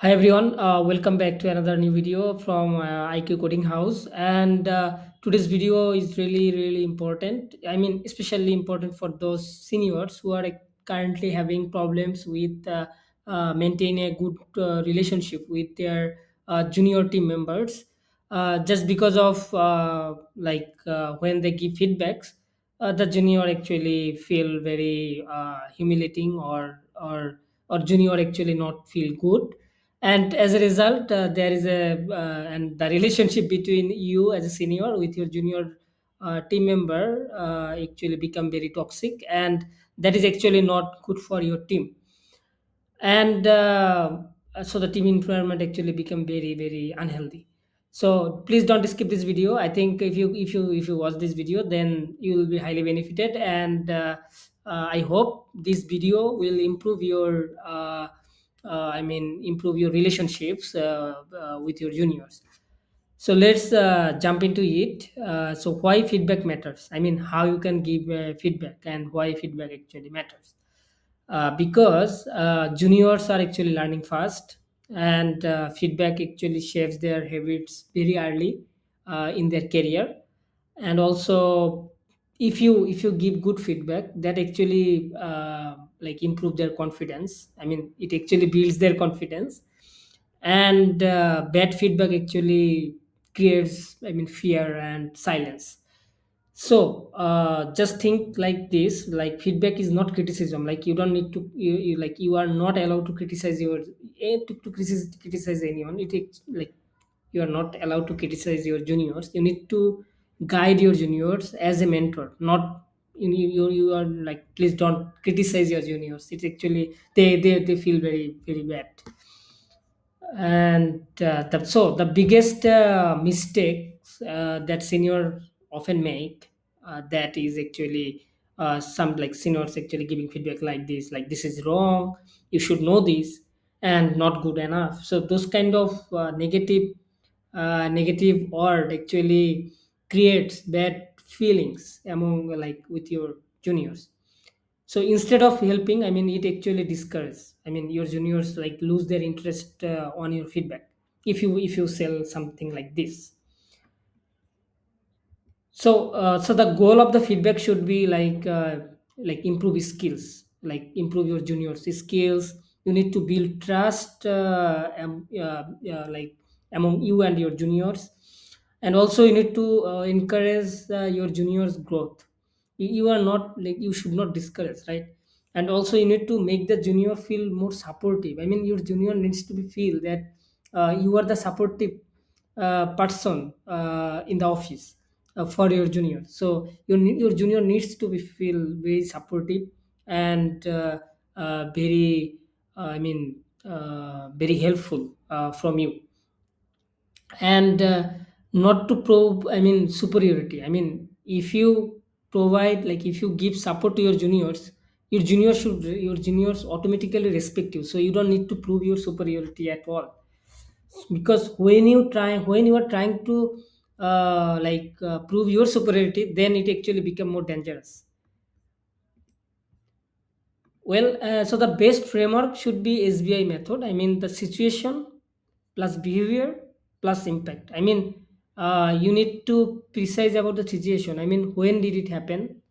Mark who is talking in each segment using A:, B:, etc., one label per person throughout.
A: Hi everyone, welcome back to another new video from IQ Coding House. And today's video is really important. I mean, especially important for those seniors who are currently having problems with maintain a good relationship with their junior team members. Just because of when they give feedbacks, the junior actually feel very humiliating or junior actually not feel good, and as a result there is a and the relationship between you as a senior with your junior team member actually become very toxic, and that is actually not good for your team. And so the team environment actually become very unhealthy. So please don't skip this video. I think if you watch this video, then you will be highly benefited, and I hope this video will improve your improve your relationships with your juniors. So let's jump into it. So why feedback matters, I mean how you can give feedback and why feedback actually matters. Because juniors are actually learning fast, and feedback actually shapes their habits very early in their career. And also, if you give good feedback, that actually improve their confidence. I mean, it actually builds their confidence. And bad feedback actually creates, I mean, fear and silence. So just think like this, like feedback is not criticism. Like you don't need to you are not allowed to criticize criticize anyone. Like you are not allowed to criticize your juniors. You need to guide your juniors as a mentor, not you are like, please don't criticize your juniors. It's actually they feel very bad. And so the biggest mistakes that senior often make, that is actually some like seniors actually giving feedback like this is wrong, you should know this, and not good enough. So those kind of negative word actually creates bad feelings among like with your juniors. So instead of helping, I mean, it actually discourages, I mean, your juniors like lose their interest on your feedback if you sell something like this. So so the goal of the feedback should be like improve skills, like improve your juniors skills. You need to build trust like among you and your juniors. And also you need to encourage your juniors growth. You are not like, you should not discourage, right? And also you need to make the junior feel more supportive. I mean, your junior needs to be feel that you are the supportive person in the office for your junior. So your junior needs to be feel very supportive and very very helpful from you. And not to prove, I mean, superiority. I mean, if you provide, like if you give support to your juniors automatically respect you, so you don't need to prove your superiority at all. Because when you are trying to prove your superiority, then it actually become more dangerous. Well, so the best framework should be SBI method. I mean, the situation plus behavior plus impact. I mean, you need to precise about the situation. I mean, when did it happen?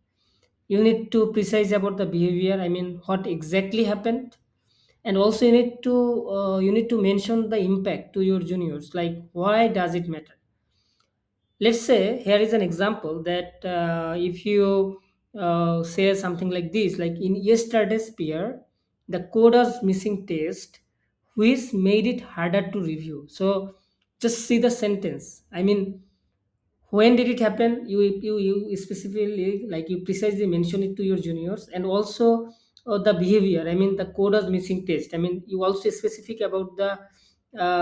A: You need to precise about the behavior. I mean, what exactly happened? And also you need to mention the impact to your juniors. Like, why does it matter? Let's say here is an example that if you say something like this, like in yesterday's peer the code was missing text which made it harder to review. So just see the sentence. I mean, when did it happen? You specifically, like you precisely mention it to your juniors. And also the behavior, I mean, the code was missing text. I mean, you also specific about the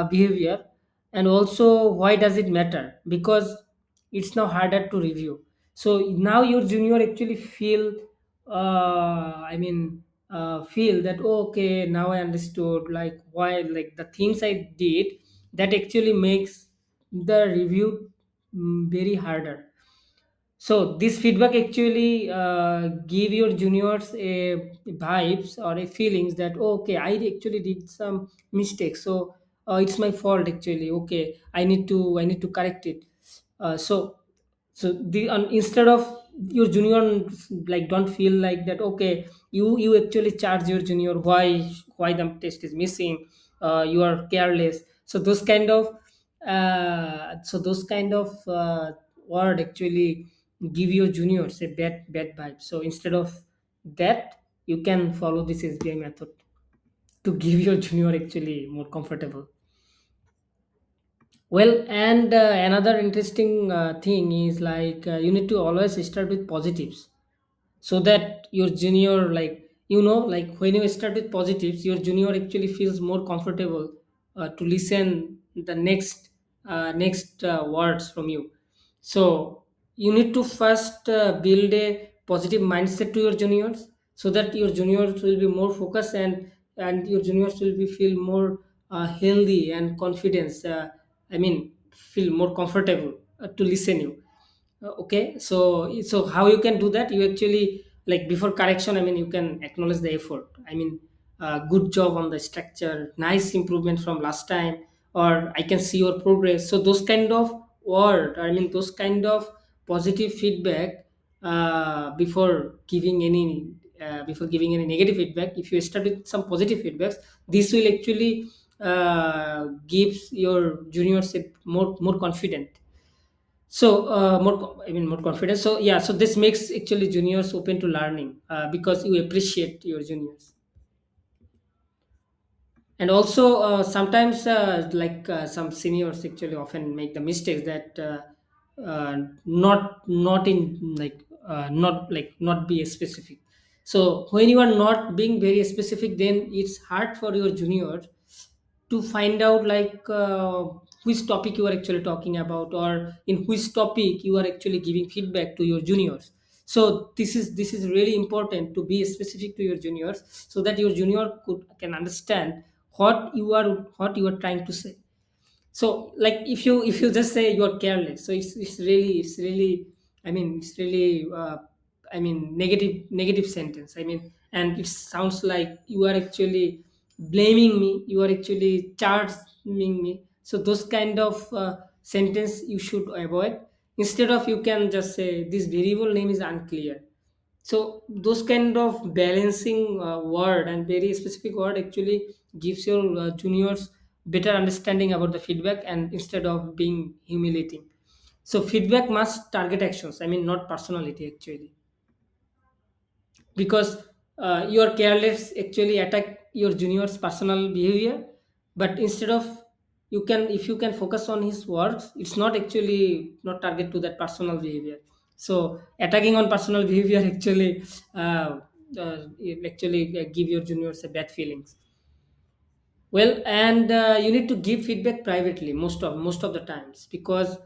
A: behavior. And also, why does it matter? Because it's now harder to review. So now your junior actually feel feel that, oh, okay, now I understood like why, like the things I did that actually makes the review very harder. So this feedback actually give your juniors a vibes or a feelings that, oh, okay, I actually did some mistakes. So oh, it's my fault actually, okay, I need to correct it. So instead of your junior, like, don't feel like that, okay, you actually charge your junior, why the test is missing, you are careless. So those kind of word actually give your juniors a bad vibe. So instead of that, you can follow this SBI method to give your junior actually more comfortable. Well, and another interesting thing is, like, you need to always start with positives, so that your junior, like, like, when you start with positives, your junior actually feels more comfortable to listen the next words from you. So you need to first build a positive mindset to your juniors, so that your juniors will be more focused, and your juniors will be feel more healthy and confidence, feel more comfortable to listen you. Okay, so how you can do that? You actually, like, before correction, you can acknowledge the effort. Good job on the structure, nice improvement from last time, or I can see your progress. So those kind of word, those kind of positive feedback, before giving any negative feedback. If you start with some positive feedbacks, this will actually gives your juniors a more confident. So more confidence. So yeah, so this makes actually juniors open to learning, because you appreciate your juniors. And also, sometimes, some seniors actually often make the mistakes that, not in like not be specific. So when you are not being very specific, then it's hard for your junior to find out, like, which topic you are actually talking about, or in which topic you are actually giving feedback to your juniors. So this is really important to be specific to your juniors, so that your junior can understand what you are trying to say. So, like, if you just say you're careless, so it's really, negative sentence, and it sounds like you are actually blaming me, you are actually charging me. So those kind of sentence you should avoid. Instead of, you can just say, this variable name is unclear. So those kind of balancing word and very specific word actually gives your juniors better understanding about the feedback, and instead of being humiliating. So feedback must target actions, not personality actually. Because your careless actually attack your junior's personal behavior. But instead of, if you can focus on his words, it's not actually not target to that personal behavior. So attacking on personal behavior actually, it actually give your juniors a bad feelings. Well, and you need to give feedback privately most of the times, because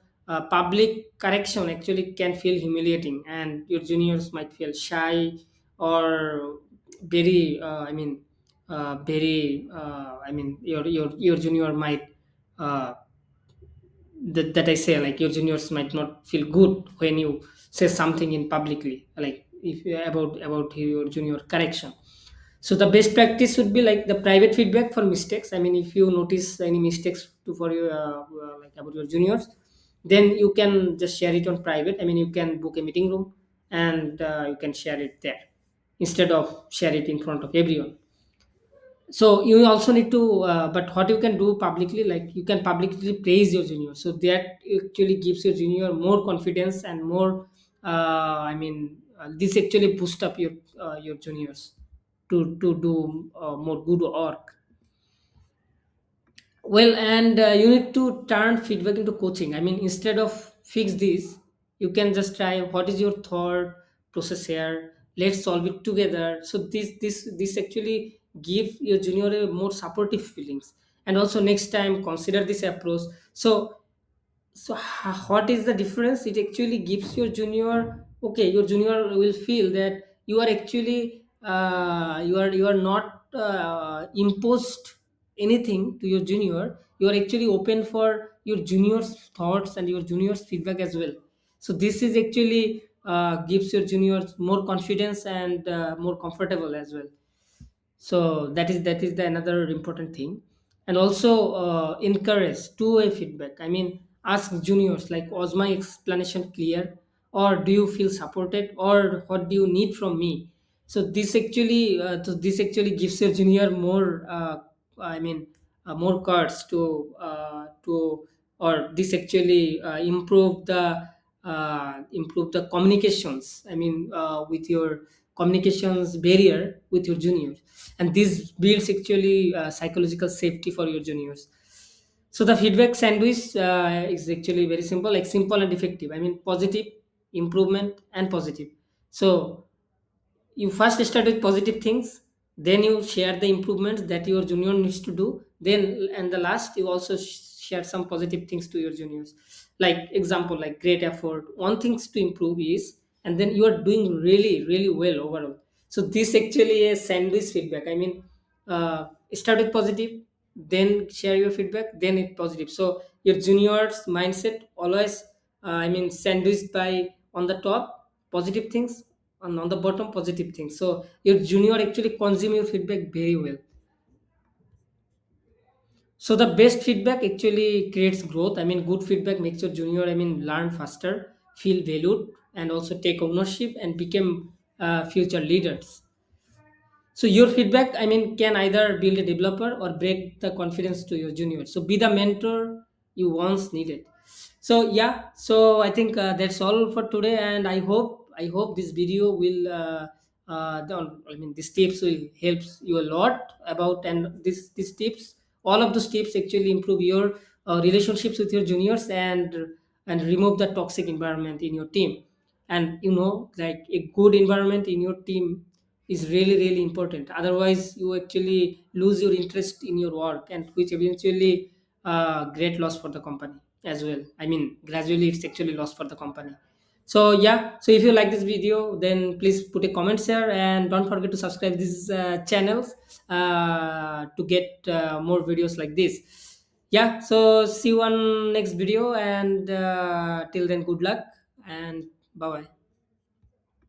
A: public correction actually can feel humiliating, and your juniors might feel shy, or very, your junior might, uh, that I say, like, your juniors might not feel good when you say something in publicly, like, if about your junior correction. So the best practice would be like the private feedback for mistakes. If you notice any mistakes for your, like, about your juniors, then you can just share it on private. You can book a meeting room, and you can share it there, instead of share it in front of everyone. So you also need to, but what you can do publicly, like, you can publicly praise your junior, so that actually gives your junior more confidence and more, this actually boost up your juniors to do more good work. Well, and you need to turn feedback into coaching. Instead of fix this, you can just try, what is your thought process here? Let's solve it together. So this actually give your junior a more supportive feelings. And also, next time, consider this approach. What is the difference? It actually gives your junior, okay, your junior will feel that you are actually, you are not imposed anything to your junior. You are actually open for your junior's thoughts and your junior's feedback as well. So this is actually gives your juniors more confidence and more comfortable as well. So that is the another important thing. And also encourage two-way feedback. I mean, ask juniors like, was my explanation clear, or do you feel supported, or what do you need from me? So this actually gives your junior more I mean more cards to or this actually improve the communications, I mean with your communications barrier with your juniors. And this builds actually psychological safety for your juniors. So the feedback sandwich is actually very simple, like simple and effective. I mean, positive, improvement, and positive. So you first start with positive things, then you share the improvements that your junior needs to do, then and the last you also share some positive things to your juniors. Like example, like great effort, one things to improve is, and then you are doing really really well overall. So this actually a sandwich feedback. I mean, start with positive, then share your feedback, then it positive. So your juniors mindset always I mean sandwiched by on the top positive things, and on the bottom positive things. So your junior actually consume your feedback very well. So the best feedback actually creates growth. I mean, good feedback makes your junior, I mean, learn faster, feel valued, and also take ownership and become future leaders. So your feedback, I mean, can either build a developer or break the confidence to your junior. So be the mentor you once needed. So yeah, so I think that's all for today, and I hope this video will I mean these tips will help you a lot about, and this these tips, all of those tips actually improve your relationships with your juniors, and remove the toxic environment in your team. And you know, like a good environment in your team is really really important. Otherwise you actually lose your interest in your work, and which eventually great loss for the company as well. I mean, gradually it's actually loss for the company. So yeah, so if you like this video, then please put a comment here, and don't forget to subscribe these channels to get more videos like this. Yeah, so see you on next video, and till then, good luck, and bye bye.